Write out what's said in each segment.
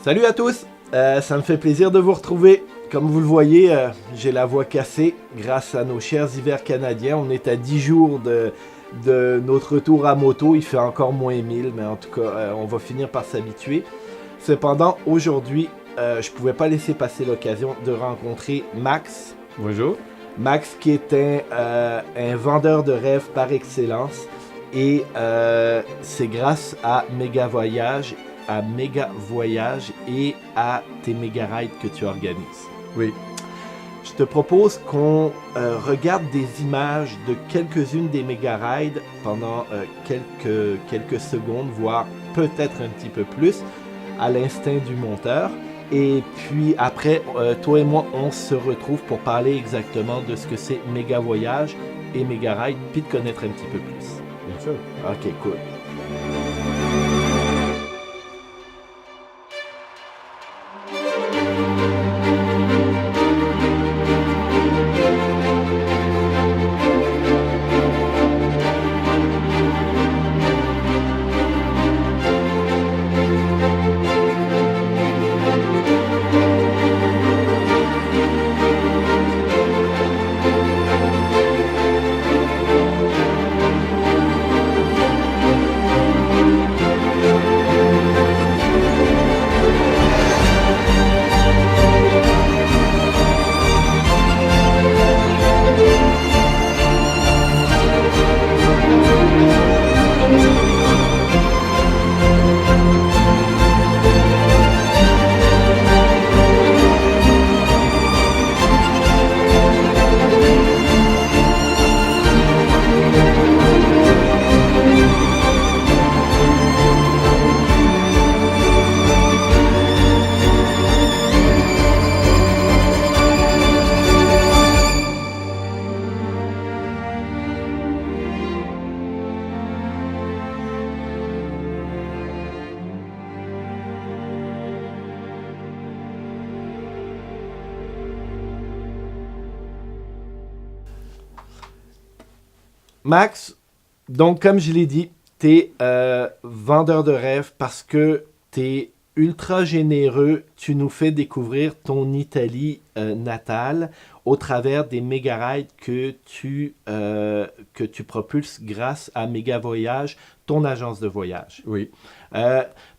Salut à tous, ça me fait plaisir de vous retrouver. Comme vous le voyez, j'ai la voix cassée grâce à nos chers hivers canadiens. On est à 10 jours de notre retour à moto. Il fait encore moins 1000, mais en tout cas, on va finir par s'habituer. Cependant, aujourd'hui, je ne pouvais pas laisser passer l'occasion de rencontrer Max. Bonjour. Max qui est un vendeur de rêves par excellence. Et c'est grâce à Méga Voyage et à tes Méga Rides que tu organises. Oui. Je te propose qu'on regarde des images de quelques-unes des Méga Rides pendant quelques secondes, voire peut-être un petit peu plus, à l'instinct du monteur. Et puis après, toi et moi, on se retrouve pour parler exactement de ce que c'est Méga Voyage et Méga Ride, puis de connaître un petit peu plus. Bien sûr. Ok, cool. Max, donc comme je l'ai dit, tu es vendeur de rêves parce que tu es ultra généreux. Tu nous fais découvrir ton Italie natale au travers des méga rides que tu propulses grâce à Méga Voyage, ton agence de voyage. Oui.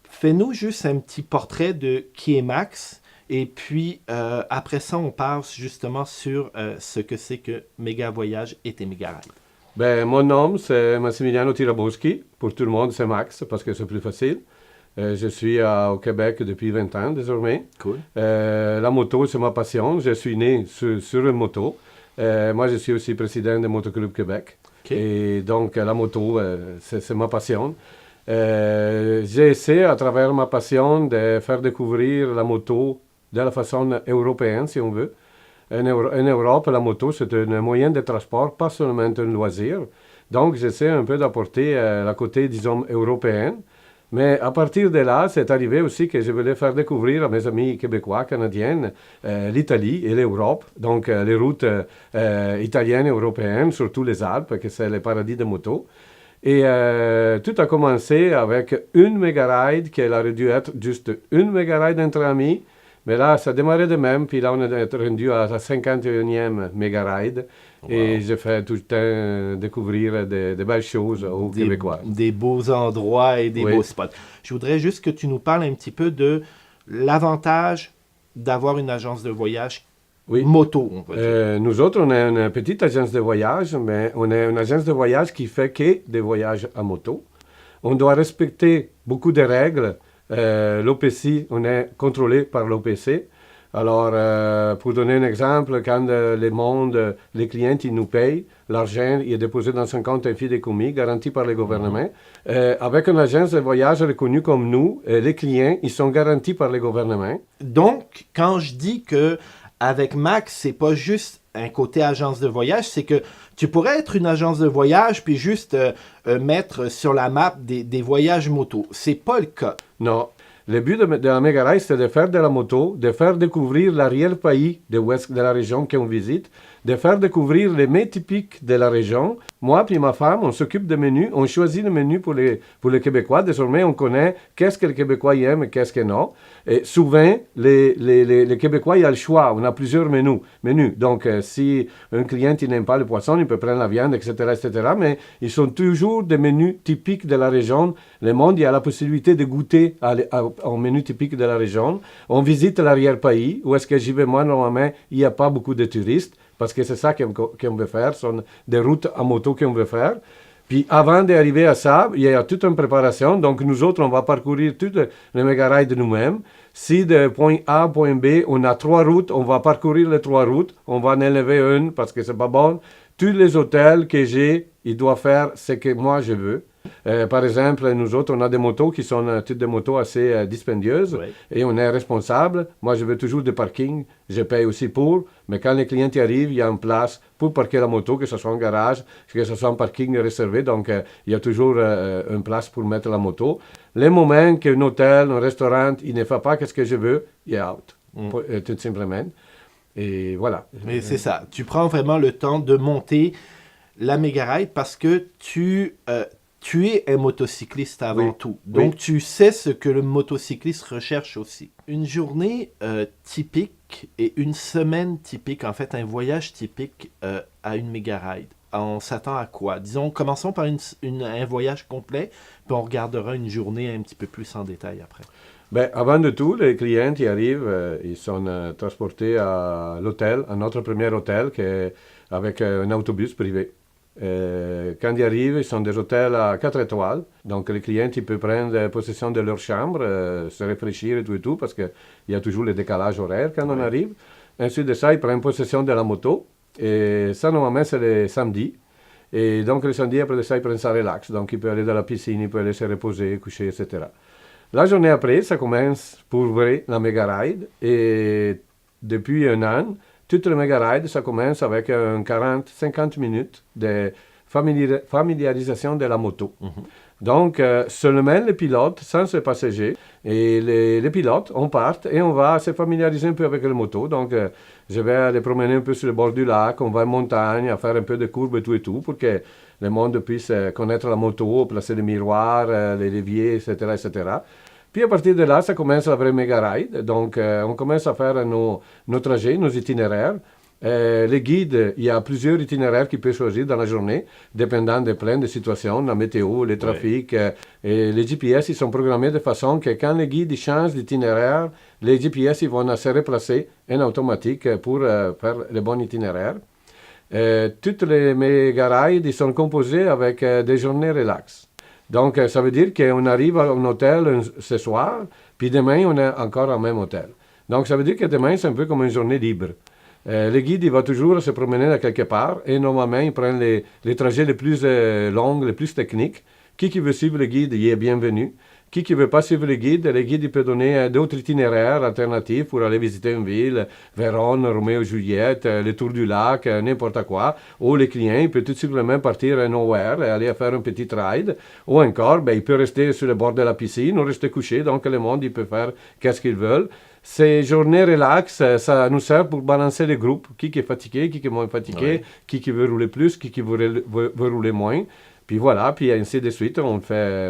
Fais-nous juste un petit portrait de qui est Max. Et puis, après ça, on passe justement sur ce que c'est que Méga Voyage et tes méga rides. Ben, mon nom, c'est Massimiliano Tiraboschi. Pour tout le monde, c'est Max, parce que c'est plus facile. Je suis au Québec depuis 20 ans, désormais. Cool. La moto, c'est ma passion. Je suis né sur une moto. Moi, je suis aussi président de Motoclub Québec. Okay. Et donc, la moto, c'est ma passion. J'ai essayé, à travers ma passion, de faire découvrir la moto de la façon européenne, si on veut. En Europe, la moto, c'est un moyen de transport, pas seulement un loisir. Donc, j'essaie un peu d'apporter la côté, disons, européenne. Mais à partir de là, c'est arrivé aussi que je voulais faire découvrir à mes amis québécois, canadiennes, l'Italie et l'Europe. Donc, les routes italiennes et européennes, surtout les Alpes, que c'est le paradis de moto. Et tout a commencé avec une méga ride, qui aurait dû être juste une méga ride entre amis. Mais là, ça démarrait de même, puis là, on est rendu à la 51e méga ride. Wow. Et j'ai fait tout le temps découvrir de belles choses aux Québécois. Des beaux endroits et des beaux spots. Je voudrais juste que tu nous parles un petit peu de l'avantage d'avoir une agence de voyage moto, on peut dire. Nous autres, on est une petite agence de voyage, mais on est une agence de voyage qui fait que des voyages à moto. On doit respecter beaucoup de règles. L'OPC, on est contrôlé par l'OPC. Alors, pour donner un exemple, quand les clients ils nous payent, l'argent est déposé dans un compte fidéicommis garanti par le gouvernement. Avec une agence de voyage reconnue comme nous, les clients, ils sont garantis par le gouvernement. Donc, quand je dis que avec Max, c'est pas juste un côté agence de voyage, c'est que tu pourrais être une agence de voyage puis juste mettre sur la map des voyages moto. C'est pas le cas. Non. Le but de la Méga Ride, c'est de faire de la moto, de faire découvrir l'arrière-pays de la région qu'on visite, de faire découvrir les mets typiques de la région Moi puis ma femme, on s'occupe des menus, on choisit le menu pour les Québécois. Désormais, on connaît qu'est-ce que les Québécois aiment et qu'est-ce que non. Et souvent, les Québécois, il y a le choix. On a plusieurs menus. Donc, si un client il n'aime pas le poisson, il peut prendre la viande, etc., etc. Mais ils sont toujours des menus typiques de la région. Le monde, il y a la possibilité de goûter au menu typique de la région. On visite l'arrière-pays, où est-ce que j'y vais moi, normalement, il n'y a pas beaucoup de touristes. Parce que c'est ça qu'on veut faire, ce sont des routes à moto qu'on veut faire. Puis avant d'arriver à ça, il y a toute une préparation. Donc nous autres, on va parcourir toutes les méga rides nous-mêmes. Si de point A à point B, on a 3 routes, on va parcourir les 3 routes. On va en enlever une parce que c'est pas bon. Tous les hôtels que j'ai, ils doivent faire ce que moi je veux. Par exemple, nous autres, on a des motos qui sont toutes des motos assez dispendieuses, Oui. et on est responsable. Moi, je veux toujours des parkings, je paye aussi pour, mais quand les clients y arrivent, il y a une place pour parquer la moto, que ce soit un garage, que ce soit un parking réservé, donc il y a toujours une place pour mettre la moto. Les moments qu'un hôtel, un restaurant, il ne fait pas ce que je veux, il est out, tout simplement. Et voilà. Mais c'est ça. Tu prends vraiment le temps de monter la méga ride parce que tu es un motocycliste avant tout. Donc, tu sais ce que le motocycliste recherche aussi. Une journée typique et une semaine typique, en fait, un voyage typique à une méga ride. On s'attend à quoi? Disons, commençons par un voyage complet, puis on regardera une journée un petit peu plus en détail après. Ben, avant de tout, les clients qui arrivent, ils sont transportés à l'hôtel, à notre premier hôtel, avec un autobus privé. Quand ils arrivent, ils sont des hôtels à 4 étoiles. Donc, les clients ils peuvent prendre possession de leur chambre, se rafraîchir et tout, parce qu'il y a toujours le décalage horaire quand on arrive. Ensuite de ça, ils prennent possession de la moto. Et ça, normalement, c'est le samedi. Et donc, le samedi, après ça, ils prennent ça relax. Donc, ils peuvent aller dans la piscine, ils peuvent aller se reposer, coucher, etc. La journée après, ça commence pour vrai la méga ride. Et depuis un an, toute la méga ride, ça commence avec 40-50 minutes de familiarisation de la moto. Donc, seulement les pilotes, sans les passagers, et les pilotes, on part et on va se familiariser un peu avec la moto. Donc, je vais aller promener un peu sur le bord du lac, on va en montagne, à faire un peu de courbes et tout, pour que le monde puisse connaître la moto, placer les miroirs, les leviers, etc., etc. Puis à partir de là, ça commence la vraie méga ride. Donc, on commence à faire nos trajets, nos itinéraires. Les guides, il y a plusieurs itinéraires qu'ils peuvent choisir dans la journée, dépendant de plein de situations, la météo, le trafic. Et les GPS, ils sont programmés de façon que quand les guides changent d'itinéraire, les GPS ils vont se replacer en automatique pour faire le bon itinéraire. Toutes les méga rides, ils sont composés avec des journées relax. Donc, ça veut dire qu'on arrive à un hôtel ce soir, puis demain, on est encore au même hôtel. Donc, ça veut dire que demain, c'est un peu comme une journée libre. Le guide, il va toujours se promener à quelque part, et normalement, il prend les trajets les plus longs, les plus techniques. Qui veut suivre le guide, il est bienvenu. Qui ne veut pas suivre le guide il peut donner d'autres itinéraires alternatifs pour aller visiter une ville, Vérone, Roméo Juliette, le Tour du Lac, n'importe quoi. Ou les clients, il peut tout simplement partir à nowhere et aller faire un petit ride. Ou encore, il peut rester sur le bord de la piscine ou rester couché. Donc, le monde, il peut faire qu'est-ce qu'il veut. Ces journées relax, ça nous sert pour balancer les groupes. Qui est fatigué, qui est moins fatigué, qui veut rouler plus, qui veut rouler moins. Puis voilà, puis ainsi de suite, on fait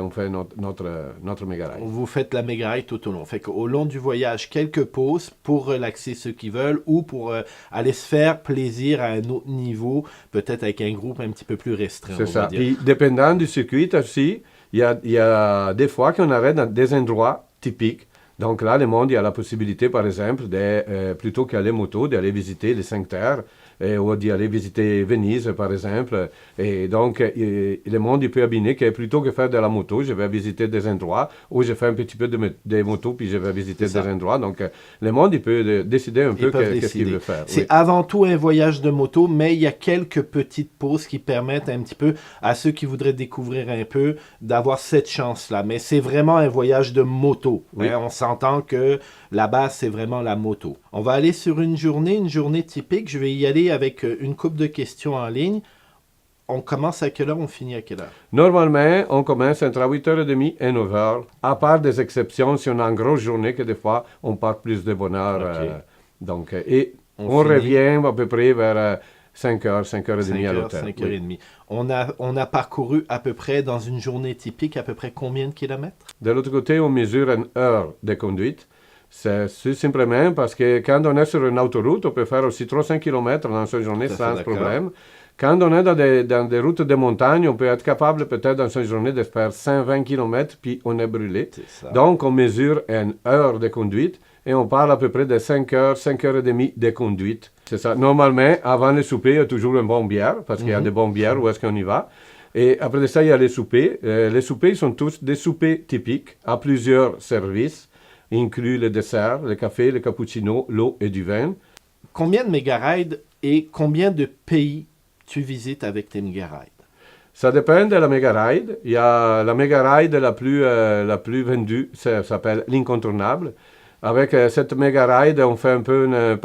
notre méga ride. Vous faites la méga ride tout au long. Fait qu'au long du voyage, quelques pauses pour relaxer ceux qui veulent ou pour aller se faire plaisir à un autre niveau, peut-être avec un groupe un petit peu plus restreint. C'est ça. Puis dépendant du circuit aussi, il y a des fois qu'on arrête dans des endroits typiques. Donc là, le monde, il y a la possibilité, par exemple, plutôt qu'aller moto, d'aller visiter les 5 terres. Ou d'y aller visiter Venise, par exemple. Et donc, le monde, il peut abiner que plutôt que faire de la moto, je vais visiter des endroits, ou je fais un petit peu de moto, puis je vais visiter des endroits. Donc, le monde, il peut décider un peu qu'est-ce qu'il veut faire. C'est avant tout un voyage de moto, mais il y a quelques petites pauses qui permettent un petit peu à ceux qui voudraient découvrir un peu d'avoir cette chance-là. Mais c'est vraiment un voyage de moto. Oui. On s'entend que la base, c'est vraiment la moto. On va aller sur une journée typique. Je vais y aller avec une couple de questions en ligne. On commence à quelle heure, on finit à quelle heure? Normalement, on commence entre 8h30 et 9h, à part des exceptions, si on a une grosse journée, que des fois, on part plus de bonne heure. Okay. Donc, et on revient à peu près vers 5 heures, 5 heures et demie à l'hôtel. 5 heures et demie. On a parcouru à peu près, dans une journée typique, à peu près combien de kilomètres? De l'autre côté, on mesure une heure de conduite. C'est simplement parce que quand on est sur une autoroute, on peut faire aussi 300 km dans une journée sans problème. Quand on est dans des routes de montagne, on peut être capable peut-être dans une journée de faire 120 km, puis on est brûlé. Donc, on mesure une heure de conduite et on parle à peu près de 5 heures, 5 heures et demie de conduite. C'est ça. Normalement, avant le souper, il y a toujours une bonne bière, parce qu'il y a des bonnes bières où est-ce qu'on y va. Et après ça, il y a les soupers. Les soupers sont tous des soupers typiques à plusieurs services, inclus le dessert, le café, le cappuccino, l'eau et du vin. Combien de méga-rides et combien de pays tu visites avec tes méga-rides? Ça dépend de la méga-ride. Il y a la méga-ride la plus vendue, ça s'appelle l'incontournable. Avec cette méga-ride, on fait un peu une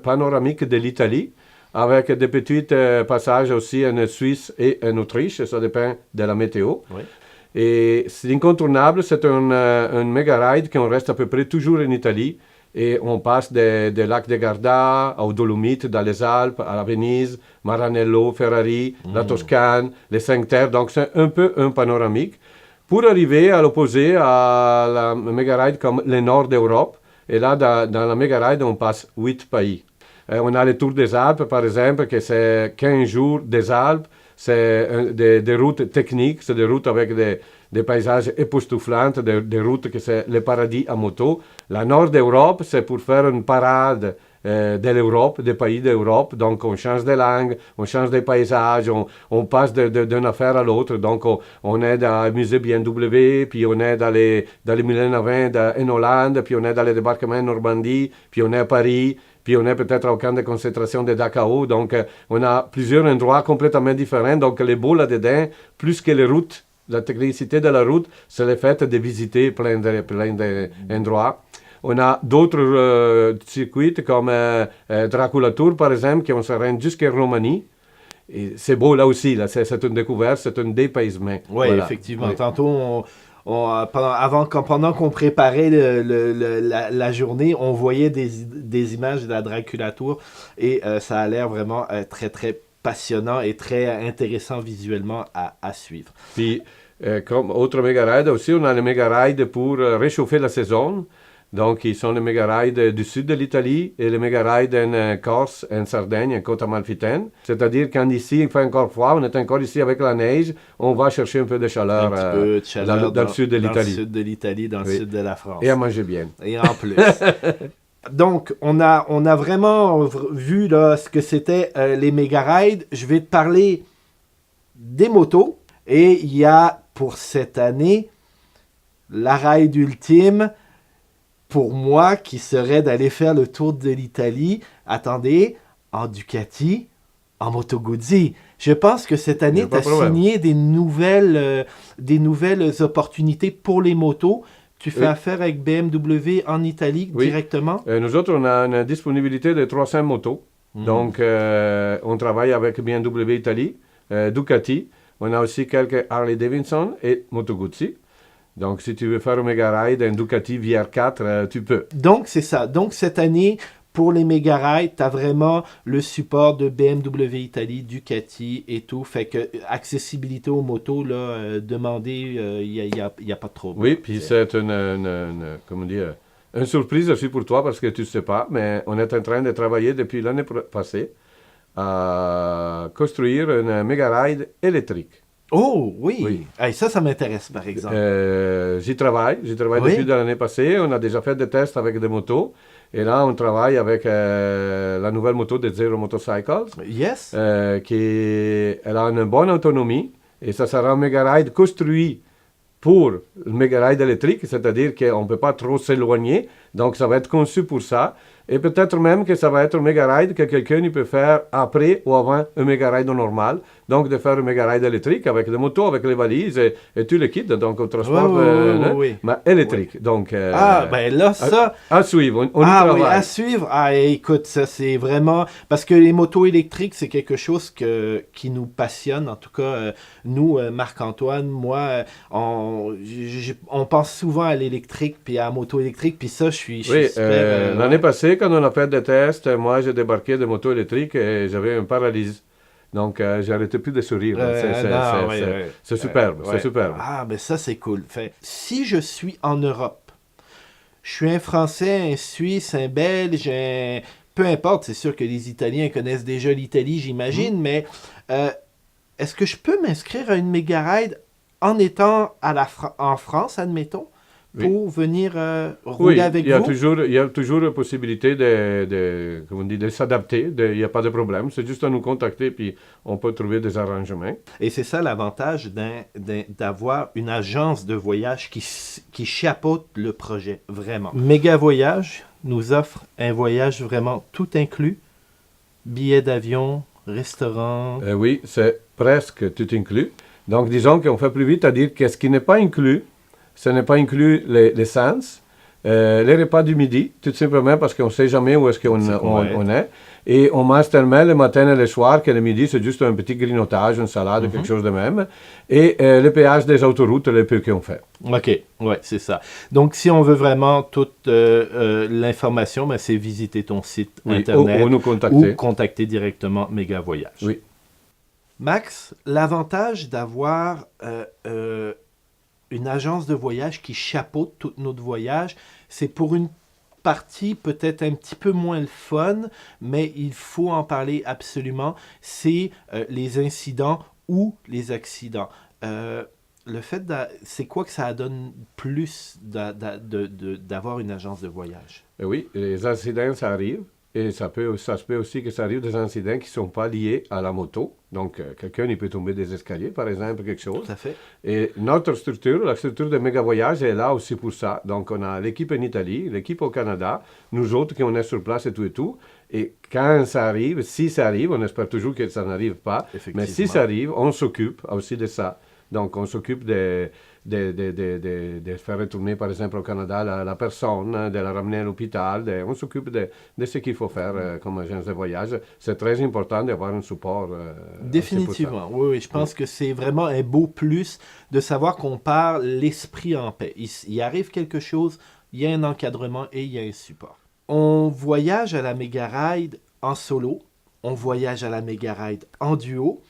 panoramique de l'Italie, avec des petits passages aussi en Suisse et en Autriche, ça dépend de la météo. Oui. Et l'incontournable, c'est un méga-ride qu'on reste à peu près toujours en Italie. Et on passe des lacs de Garda aux Dolomites, dans les Alpes, à Venise, Maranello, Ferrari, la Toscane, les Cinq Terres. Donc c'est un peu un panoramique pour arriver à l'opposé à la méga-ride comme le nord d'Europe. Et là, dans la méga-ride, on passe 8 pays. On a le Tour des Alpes, par exemple, que c'est 15 jours des Alpes. C'est des routes techniques, c'est des routes avec des paysages époustouflants, des routes que c'est le paradis à moto. La nord d'Europe, c'est pour faire une parade de l'Europe, des pays d'Europe. Donc, on change de langue, on change de paysages, on passe d'une affaire à l'autre. Donc, on est dans le musée BMW, puis on est dans les Moulins à vin en Hollande, puis on est dans les débarquements en Normandie, puis on est à Paris. Puis on est peut-être au camp de concentration de Dachau. Donc, on a plusieurs endroits complètement différents. Donc, les beaux là-dedans, plus que les routes, la technicité de la route, c'est le fait de visiter plein d'endroits. On a d'autres circuits comme Dracula Tour, par exemple, qui on se rend jusqu'en Roumanie. Et c'est beau là aussi. Là. C'est une découverte, c'est un dépaysement. Oui, voilà. Effectivement. Oui. Tantôt, pendant qu'on préparait la journée, on voyait des images de la Dracula Tour et ça a l'air vraiment très, très passionnant et très intéressant visuellement à suivre. Puis, comme autre méga-ride aussi, on a les méga-rides pour réchauffer la saison. Donc, ils sont les méga-rides du sud de l'Italie et les méga-rides en Corse, en Sardaigne, en Côte Amalfitaine. C'est-à-dire, quand ici, il fait encore froid, on est encore ici avec la neige, on va chercher un peu de chaleur, dans le sud de l'Italie. Dans le sud de l'Italie, dans le sud de la France. Et à manger bien. Et en plus. Donc, on a vraiment vu là, ce que c'était les méga-rides. Je vais te parler des motos. Et il y a, pour cette année, la ride ultime, pour moi, qui serait d'aller faire le tour de l'Italie, attendez, en Ducati, en Moto Guzzi. Je pense que cette année, tu as signé des nouvelles opportunités pour les motos. Tu fais affaire avec BMW en Italie directement? Nous autres, on a une disponibilité de 300 motos. Donc, on travaille avec BMW Italie, Ducati. On a aussi quelques Harley Davidson et Moto Guzzi. Donc, si tu veux faire un méga-ride, un Ducati VR4, tu peux. Donc, c'est ça. Donc, cette année, pour les méga-rides, tu as vraiment le support de BMW Italie, Ducati et tout. Fait que accessibilité aux motos, là, demander, il n'y a pas de trop. Oui, puis c'est une surprise aussi pour toi parce que tu ne sais pas, mais on est en train de travailler depuis l'année passée à construire un méga-ride électrique. Oh, oui. Hey, ça m'intéresse, par exemple. J'y travaille depuis l'année passée. On a déjà fait des tests avec des motos. Et là, on travaille avec la nouvelle moto de Zero Motorcycles. Yes. Elle a une bonne autonomie. Et ça sera un méga-ride construit pour le méga-ride électrique. C'est-à-dire qu'on ne peut pas trop s'éloigner. Donc, ça va être conçu pour ça. Et peut-être même que ça va être un méga-ride que quelqu'un peut faire après ou avant un méga-ride normal. Donc, de faire un méga-ride électrique avec des motos, avec les valises et tout le kit. Donc, au transport mais électrique. Oui. Donc, ben là, ça... À suivre, on y travaille. Oui, à suivre. Écoute, ça, c'est vraiment... Parce que les motos électriques, c'est quelque chose qui nous passionne. En tout cas, nous, Marc-Antoine, moi, on pense souvent à l'électrique puis à la moto électrique. Puis ça, je suis super... l'année passée, quand on a fait des tests, moi, j'ai débarqué de motos électriques et j'avais un paralyse. Donc, j'arrêtais plus de sourire. Non, ouais, ouais. C'est superbe, c'est Ouais. superbe. Ah, mais ça, c'est cool. Fait, si je suis en Europe, je suis un Français, un Suisse, un Belge, peu importe, c'est sûr que les Italiens connaissent déjà l'Italie, j'imagine, mais euh, est-ce que je peux m'inscrire à une méga ride en étant en France, admettons, Oui. pour venir rouler avec il y a vous? il y a toujours la possibilité comment on dit, de s'adapter. Il n'y a pas de problème. C'est juste à nous contacter, puis on peut trouver des arrangements. Et c'est ça l'avantage d'avoir une agence de voyage qui chapeaute le projet, vraiment. Méga Voyage nous offre un voyage vraiment tout inclus. Billets d'avion, restaurant. Oui, c'est presque tout inclus. Donc, disons qu'on fait plus vite à dire qu'est-ce qui n'est pas inclus. Ce n'est pas inclus l'essence, les repas du midi, tout simplement parce qu'on ne sait jamais où est-ce on est. Et on mange tellement le matin et le soir que le midi, c'est juste un petit grignotage, une salade, quelque chose de même. Et le péage des autoroutes, le peu qu'on fait. OK, ouais, c'est ça. Donc, si on veut vraiment toute l'information, ben, c'est visiter ton site Internet ou nous contacter. Ou contacter directement Méga Voyage. Oui. Max, l'avantage d'avoir une agence de voyage qui chapeaute tout notre voyage, c'est pour une partie peut-être un petit peu moins le fun, mais il faut en parler absolument, c'est les incidents ou les accidents. Le fait c'est quoi que ça donne plus d'avoir une agence de voyage? Oui, les incidents, ça arrive. Et ça se peut aussi que ça arrive des incidents qui ne sont pas liés à la moto. Donc, quelqu'un, il peut tomber des escaliers, par exemple, quelque chose. Tout à fait. Et notre structure, la structure de Méga Voyage, est là aussi pour ça. Donc, on a l'équipe en Italie, l'équipe au Canada, nous autres qui on est sur place et tout et tout. Et quand ça arrive, si ça arrive, on espère toujours que ça n'arrive pas. Mais si ça arrive, on s'occupe aussi de ça. Donc, on s'occupe de faire retourner, par exemple, au Canada la personne, de la ramener à l'hôpital. On s'occupe de ce qu'il faut faire comme agence de voyage. C'est très important d'avoir un support. Définitivement, oui. Je pense que c'est vraiment un beau plus de savoir qu'on part l'esprit en paix. Il arrive quelque chose, il y a un encadrement et il y a un support. On voyage à la Méga Ride en solo, on voyage à la Méga Ride en duo.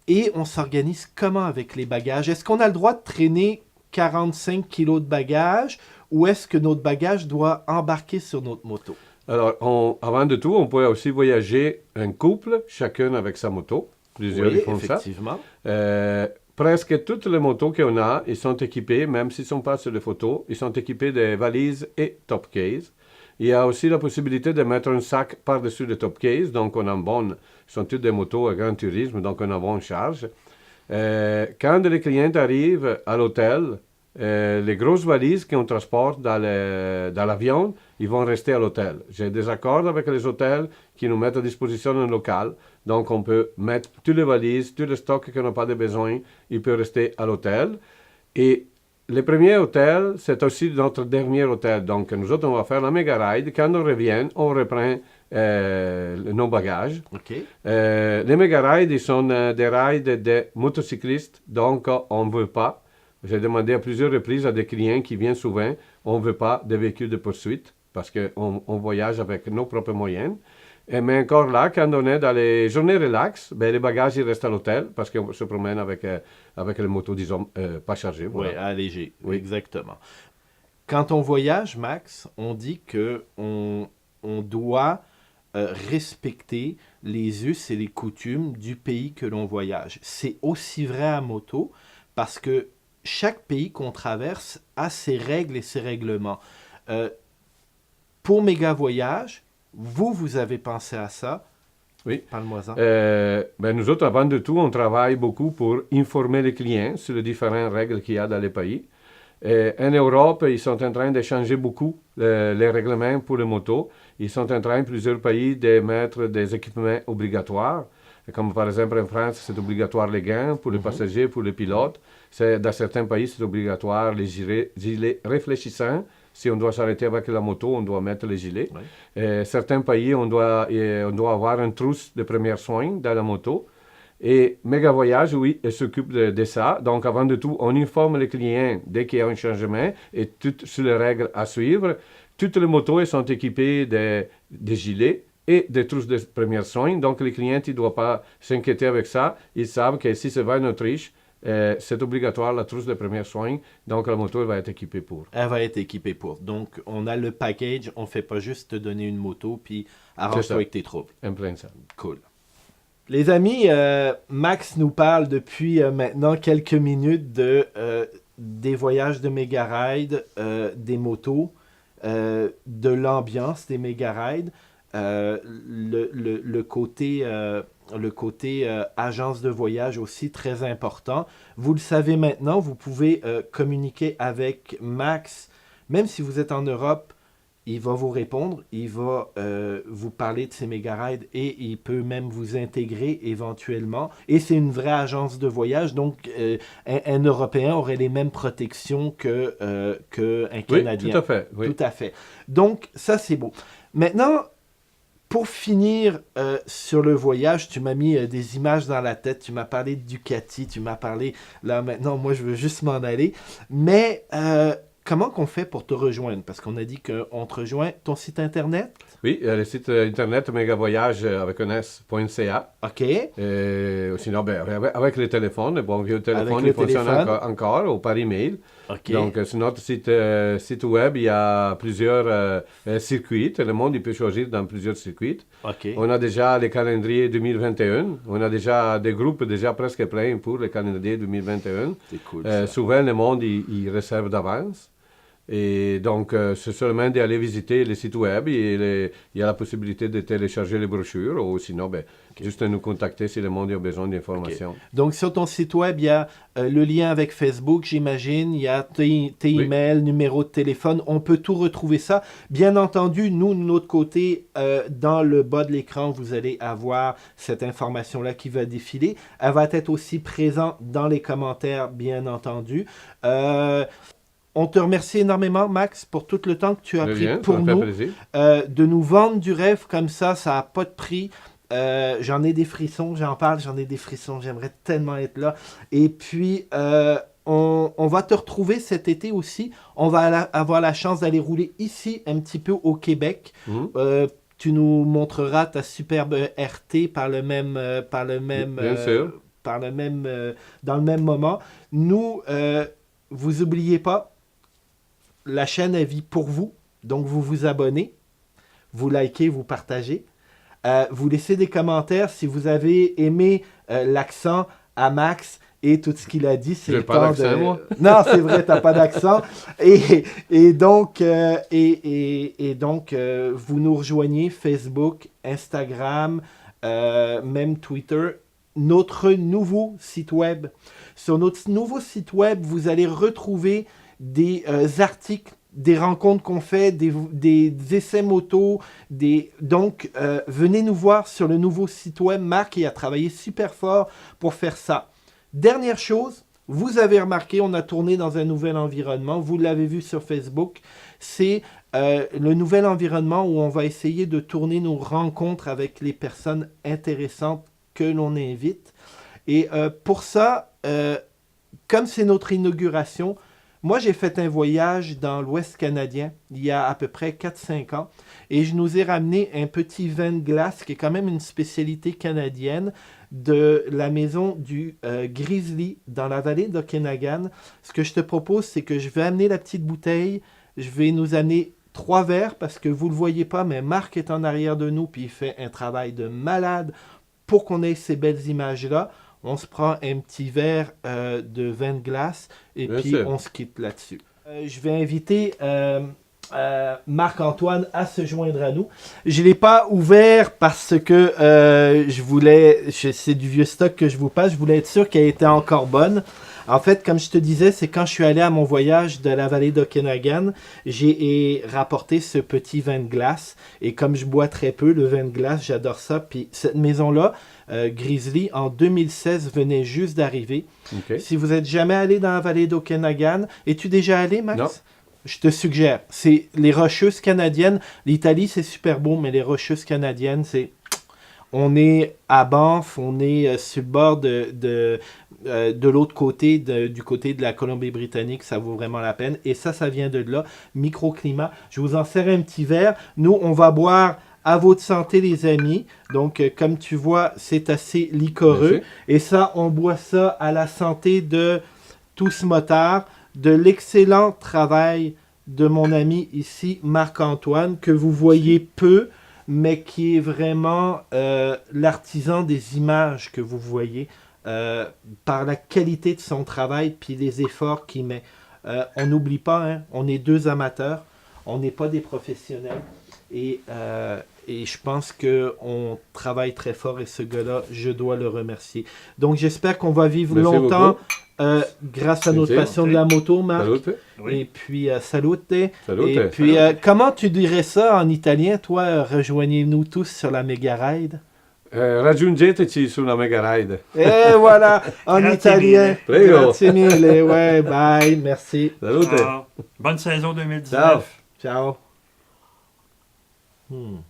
Et on s'organise comment avec les bagages? Est-ce qu'on a le droit de traîner 45 kilos de bagages ou est-ce que notre bagage doit embarquer sur notre moto? Alors, avant de tout, on peut aussi voyager un couple, chacun avec sa moto. Plusieurs font effectivement. ça. Presque toutes les motos qu'on a, ils sont équipés, même s'ils ne sont pas sur les photos, ils sont équipés de valises et top case. Il y a aussi la possibilité de mettre un sac par-dessus le top case, donc on a une bonne, ce sont toutes des motos à grand tourisme, donc on a une bonne charge. Quand les clients arrivent à l'hôtel, les grosses valises qu'on transporte dans l'avion, ils vont rester à l'hôtel. J'ai des accords avec les hôtels qui nous mettent à disposition un local, donc on peut mettre toutes les valises, tous les stocks qu'on n'a pas de besoin, ils peuvent rester à l'hôtel. Et le premier hôtel, c'est aussi notre dernier hôtel. Donc, nous autres, on va faire la méga ride. Quand on revient, on reprend nos bagages. Okay. Les méga rides, ils sont des rides de motocyclistes. Donc, on ne veut pas. J'ai demandé à plusieurs reprises à des clients qui viennent souvent, on ne veut pas de véhicules de poursuite parce qu'on voyage avec nos propres moyens. Mais encore là, quand on est dans les journées relax, ben, les bagages ils restent à l'hôtel parce qu'on se promène avec les motos, disons, pas chargées. Voilà. Oui, allégées, oui. Exactement. Quand on voyage, Max, on dit qu'on doit respecter les us et les coutumes du pays que l'on voyage. C'est aussi vrai à moto parce que chaque pays qu'on traverse a ses règles et ses règlements. Pour Méga Voyage, vous avez pensé à ça? Oui. Parle-moi-en. Nous autres, avant de tout, on travaille beaucoup pour informer les clients sur les différentes règles qu'il y a dans les pays. En Europe, ils sont en train de changer beaucoup les règlements pour les motos. Ils sont en train, plusieurs pays, de mettre des équipements obligatoires. Comme par exemple en France, c'est obligatoire les gants pour les passagers, pour les pilotes. Dans certains pays, c'est obligatoire les gilets réfléchissants. Si on doit s'arrêter avec la moto, on doit mettre les gilets. Oui. Certains pays, on doit avoir une trousse de premiers soins dans la moto. Et Méga Voyage, oui, elle s'occupe de ça. Donc, avant de tout, on informe les clients dès qu'il y a un changement et toutes sur les règles à suivre. toutes les motos elles sont équipées des gilets et des trousses de premiers soins. Donc, les clients ne doivent pas s'inquiéter avec ça. Ils savent que si ça va en Autriche, c'est obligatoire la trousse de premiers soins. Donc, la moto elle va être équipée pour. Elle va être équipée pour. Donc, on a le package. On ne fait pas juste te donner une moto puis arrange-toi avec tes troubles. En plein ça. Cool. Les amis, Max nous parle depuis maintenant quelques minutes des voyages de Mega Ride, des motos, de l'ambiance des Mega Ride, le côté agence de voyage aussi très important. Vous le savez maintenant, vous pouvez communiquer avec Max, même si vous êtes en Europe. Il va vous répondre, il va vous parler de ses méga rides et il peut même vous intégrer éventuellement. Et c'est une vraie agence de voyage, donc un Européen aurait les mêmes protections qu'un Canadien. Oui, tout à fait. Oui. Tout à fait. Donc, ça, c'est beau. Maintenant, pour finir sur le voyage, tu m'as mis des images dans la tête, tu m'as parlé de Ducati, tu m'as parlé... Là, maintenant, moi, je veux juste m'en aller. Mais... comment qu'on fait pour te rejoindre? Parce qu'on a dit qu'on te rejoint. Ton site Internet? Oui, le site Internet megavoyage avec un s.ca. OK. Sinon, avec le téléphone, bon, vieux téléphone, le il fonctionne téléphone. encore ou par email. OK. Donc, sur notre site web, il y a plusieurs circuits. Le monde, il peut choisir dans plusieurs circuits. OK. On a déjà le calendrier 2021. On a déjà des groupes déjà presque pleins pour le calendrier 2021. C'est cool. Ça. Souvent, le monde, il réserve d'avance. Et donc, c'est seulement d'aller visiter le site web et il y a la possibilité de télécharger les brochures ou sinon, juste nous contacter si le monde a besoin d'informations. Okay. Donc, sur ton site web, il y a le lien avec Facebook, j'imagine. Il y a tes emails, numéro de téléphone. On peut tout retrouver ça. Bien entendu, nous, de notre côté, dans le bas de l'écran, vous allez avoir cette information-là qui va défiler. Elle va être aussi présente dans les commentaires, bien entendu. On te remercie énormément, Max, pour tout le temps que tu as pris pour nous. De nous vendre du rêve comme ça n'a pas de prix. J'en ai des frissons, j'en ai des frissons. J'aimerais tellement être là. Et puis, on va te retrouver cet été aussi. On va avoir la chance d'aller rouler ici, un petit peu au Québec. Tu nous montreras ta superbe RT dans le même moment. Nous, vous n'oubliez pas, la chaîne elle vit pour vous, donc vous vous abonnez, vous likez, vous partagez, vous laissez des commentaires si vous avez aimé l'accent à Max et tout ce qu'il a dit. C'est le temps de... moi. Non, c'est vrai, t'as pas d'accent. Et donc, vous nous rejoignez Facebook, Instagram, même Twitter, notre nouveau site web. Sur notre nouveau site web, vous allez retrouver des articles, des rencontres qu'on fait, des essais moto. Donc, venez nous voir sur le nouveau site web. Marc a travaillé super fort pour faire ça. Dernière chose, vous avez remarqué, on a tourné dans un nouvel environnement. Vous l'avez vu sur Facebook. C'est le nouvel environnement où on va essayer de tourner nos rencontres avec les personnes intéressantes que l'on invite. Et pour ça, comme c'est notre inauguration, moi j'ai fait un voyage dans l'Ouest canadien il y a à peu près 4-5 ans et je nous ai ramené un petit vin de glace qui est quand même une spécialité canadienne de la maison du Grizzly dans la vallée d'Okanagan. Ce que je te propose, c'est que je vais amener la petite bouteille, je vais nous amener 3 verres parce que vous ne le voyez pas, mais Marc est en arrière de nous puis il fait un travail de malade pour qu'on ait ces belles images-là. On se prend un petit verre de vin de glace et puis on se quitte là-dessus. Je vais inviter Marc-Antoine à se joindre à nous. Je ne l'ai pas ouvert parce que c'est du vieux stock que je vous passe. Je voulais être sûr qu'elle était encore bonne. En fait, comme je te disais, c'est quand je suis allé à mon voyage de la vallée d'Okanagan, j'ai rapporté ce petit vin de glace. Et comme je bois très peu, le vin de glace, j'adore ça. Puis cette maison-là, Grizzly, en 2016, venait juste d'arriver. Okay. Si vous n'êtes jamais allé dans la vallée d'Okanagan, es-tu déjà allé, Max? Non. Je te suggère. C'est les Rocheuses canadiennes. L'Italie, c'est super beau, mais les Rocheuses canadiennes, c'est... On est à Banff, on est sur le bord de l'autre côté, du côté de la Colombie-Britannique, ça vaut vraiment la peine. Et ça vient de là. Microclimat. Je vous en sers un petit verre. Nous, on va boire à votre santé, les amis. Donc, comme tu vois, c'est assez liquoreux. Merci. Et ça, on boit ça à la santé de Tous Motards, de l'excellent travail de mon ami ici, Marc-Antoine, que vous voyez peu, mais qui est vraiment l'artisan des images que vous voyez par la qualité de son travail puis les efforts qu'il met. On n'oublie pas, hein, on est deux amateurs, on n'est pas des professionnels et je pense qu'on travaille très fort et ce gars-là, je dois le remercier. Donc j'espère qu'on va vivre Merci longtemps beaucoup. grâce à notre Plaisir. passion de la moto, Marc. Salute. Oui. Et puis, salute. Salute. Et puis, comment tu dirais ça en italien, toi? Rejoignez-nous tous sur la Mega Ride. Raggiungeteci sulla Mega Ride. Et voilà, en Grazie italien. mille. Prego. Grazie mille. Ouais, bye, merci. Salute. Bonne saison 2019. Ciao. Ciao.